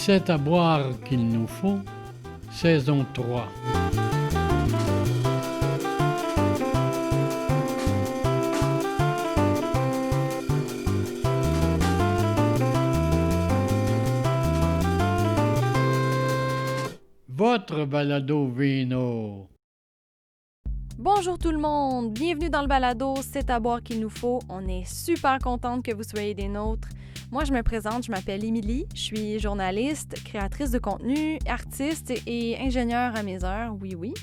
C'est à boire qu'il nous faut, saison 3. Votre balado vino. Bonjour tout le monde, bienvenue dans le balado C'est à boire qu'il nous faut. On est super contente que vous soyez des nôtres. Moi, je me présente, je m'appelle Émilie, je suis journaliste, créatrice de contenu, artiste et ingénieure à mes heures, oui.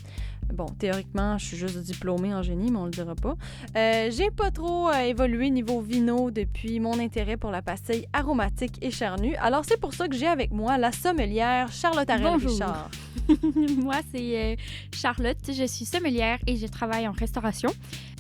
Bon, théoriquement, je suis juste diplômée en génie, mais on le dira pas. J'ai pas trop évolué niveau vino depuis mon intérêt pour la pastille aromatique et charnue. Alors, c'est pour ça que j'ai avec moi la sommelière Charlotte Arel-Richard. Moi, c'est Charlotte. Je suis sommelière et je travaille en restauration.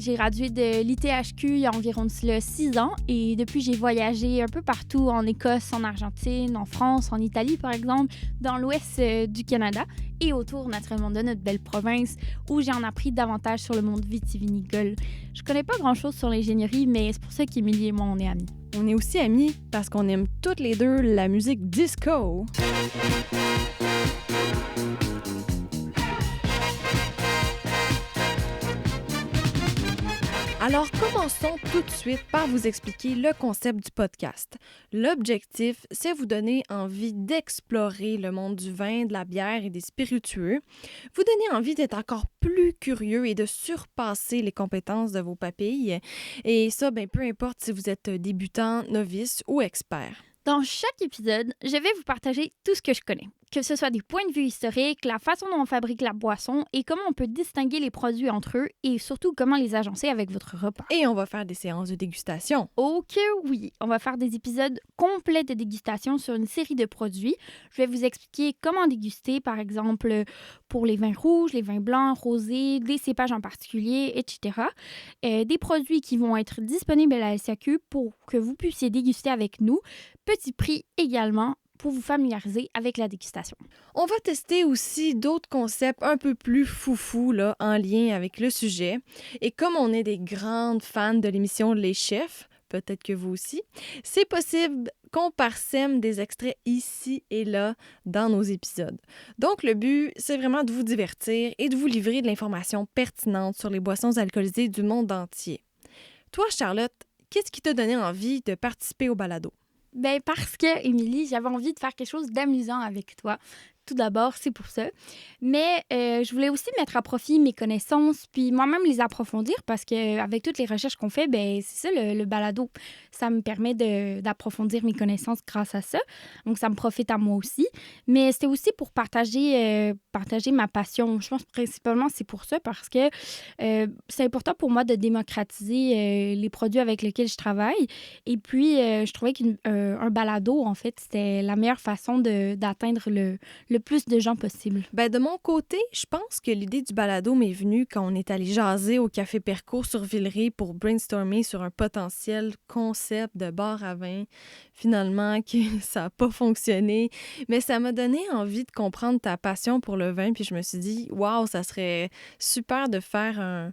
J'ai gradué de l'ITHQ il y a environ 6 ans et depuis, j'ai voyagé un peu partout en Écosse, en Argentine, en France, en Italie, par exemple, dans l'ouest du Canada et autour, naturellement, de notre belle province où j'en ai appris davantage sur le monde vitivinicole. Je connais pas grand-chose sur l'ingénierie, mais c'est pour ça qu'Émilie et moi, on est amis. On est aussi amis parce qu'on aime toutes les deux la musique disco. Alors, commençons tout de suite par vous expliquer le concept du podcast. L'objectif, c'est vous donner envie d'explorer le monde du vin, de la bière et des spiritueux, vous donner envie d'être encore plus curieux et de surpasser les compétences de vos papilles. Et ça, peu importe si vous êtes débutant, novice ou expert. Dans chaque épisode, je vais vous partager tout ce que je connais, que ce soit des points de vue historiques, la façon dont on fabrique la boisson et comment on peut distinguer les produits entre eux et surtout comment les agencer avec votre repas. Et on va faire des séances de dégustation. Oh que oui! On va faire des épisodes complets de dégustation sur une série de produits. Je vais vous expliquer comment déguster, par exemple, pour les vins rouges, les vins blancs, rosés, des cépages en particulier, etc. Des produits qui vont être disponibles à la SAQ pour que vous puissiez déguster avec nous. Petit prix également pour vous familiariser avec la dégustation. On va tester aussi d'autres concepts un peu plus foufous là, en lien avec le sujet. Et comme on est des grandes fans de l'émission Les Chefs, peut-être que vous aussi, c'est possible qu'on parsème des extraits ici et là dans nos épisodes. Donc, le but, c'est vraiment de vous divertir et de vous livrer de l'information pertinente sur les boissons alcoolisées du monde entier. Toi, Charlotte, qu'est-ce qui t'a donné envie de participer au balado? Parce que, Émilie, j'avais envie de faire quelque chose d'amusant avec toi. Tout d'abord, c'est pour ça. Mais je voulais aussi mettre à profit mes connaissances, puis moi-même les approfondir, parce qu'avec toutes les recherches qu'on fait, c'est ça le balado. Ça me permet d'approfondir mes connaissances grâce à ça. Donc, ça me profite à moi aussi. Mais c'était aussi pour partager ma passion. Je pense principalement c'est pour ça, parce que c'est important pour moi de démocratiser les produits avec lesquels je travaille. Et puis, je trouvais qu'un balado, en fait, c'était la meilleure façon d'atteindre le plus de gens possible. De mon côté, je pense que l'idée du balado m'est venue quand on est allé jaser au Café Perco sur Villeray pour brainstormer sur un potentiel concept de bar à vin. Finalement, ça n'a pas fonctionné, mais ça m'a donné envie de comprendre ta passion pour le vin, puis je me suis dit, waouh, ça serait super de faire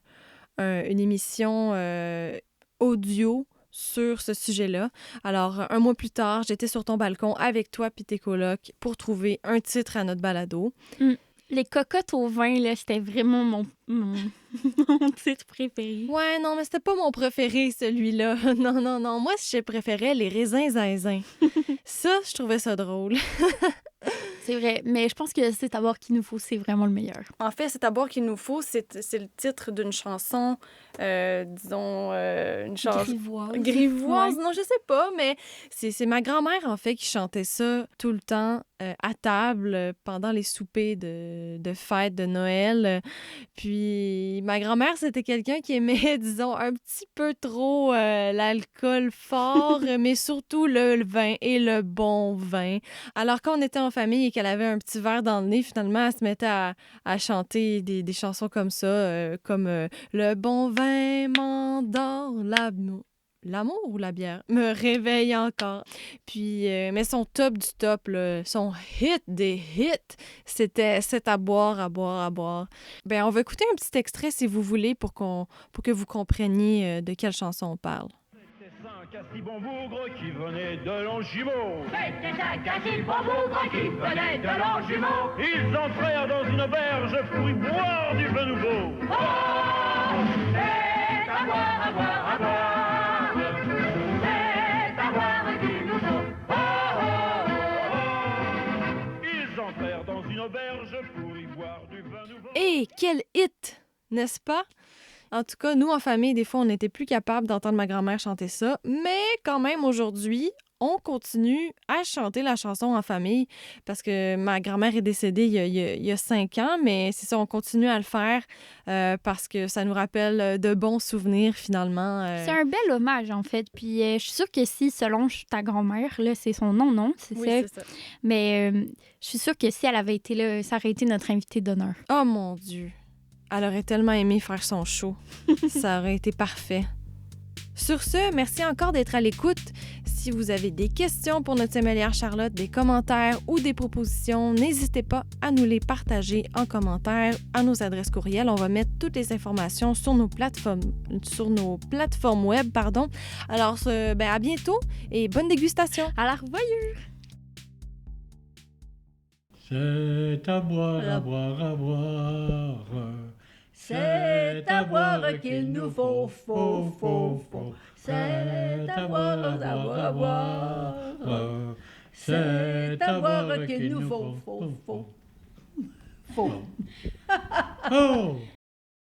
une émission audio sur ce sujet-là. Alors, un mois plus tard, j'étais sur ton balcon avec toi puis tes colocs pour trouver un titre à notre balado. Les cocottes au vin, là, c'était vraiment mon titre préféré. Ouais, non, mais c'était pas mon préféré, celui-là. Non. Moi, je préférais les raisins zinzin. Ça, je trouvais ça drôle. C'est vrai, mais je pense que C'est à boire qu'il nous faut, c'est vraiment le meilleur. En fait, C'est à boire qu'il nous faut, c'est le titre d'une chanson, disons, une chanson... Grivoise, ouais. non, je sais pas, mais c'est ma grand-mère, en fait, qui chantait ça tout le temps à table pendant les soupers de fête de Noël. Puis ma grand-mère, c'était quelqu'un qui aimait, disons, un petit peu trop l'alcool fort, mais surtout le vin et le bon vin. Alors, quand on était en famille et qu'elle avait un petit verre dans le nez, finalement, elle se mettait à chanter des chansons comme ça, comme Le bon vin m'endort, l'amour ou la bière me réveille encore. Puis, mais son top du top, là, son hit des hits, c'était C'est à boire, à boire, à boire. On va écouter un petit extrait si vous voulez pour que vous compreniez de quelle chanson on parle. qu'un si bon bougre qui venait de Longjumeau. C'était un quasi bon bougre qui venait de Longjumeau. Ils entrèrent dans une auberge pour y boire du vin nouveau. Oh, c'est à boire, à boire, à boire. C'est à boire qu'il nous faut. Oh, oh, oh. Ils entrèrent dans une auberge pour y boire du vin nouveau. Et quel hit, n'est-ce pas? En tout cas, nous, en famille, des fois, on n'était plus capable d'entendre ma grand-mère chanter ça. Mais quand même, aujourd'hui, on continue à chanter la chanson en famille parce que ma grand-mère est décédée il y a 5 ans, mais c'est ça, on continue à le faire parce que ça nous rappelle de bons souvenirs, finalement. C'est un bel hommage, en fait. Puis je suis sûre que si Solange, ta grand-mère, là, c'est son nom, non? C'est Oui, ça? c'est ça. Mais je suis sûre que si elle avait été là, ça aurait été notre invitée d'honneur. Oh mon Dieu! Elle aurait tellement aimé faire son show. Ça aurait été parfait. Sur ce, merci encore d'être à l'écoute. Si vous avez des questions pour notre sommelière Charlotte, des commentaires ou des propositions, n'hésitez pas à nous les partager en commentaire à nos adresses courriel. On va mettre toutes les informations sur nos plateformes web. Alors, à bientôt et bonne dégustation. Alors, voyons! C'est à boire, à boire, à boire. C'est à boire qu'il nous faut, faut. C'est à boire, à boire, à boire. C'est à boire qu'il nous faut, faut. Oh!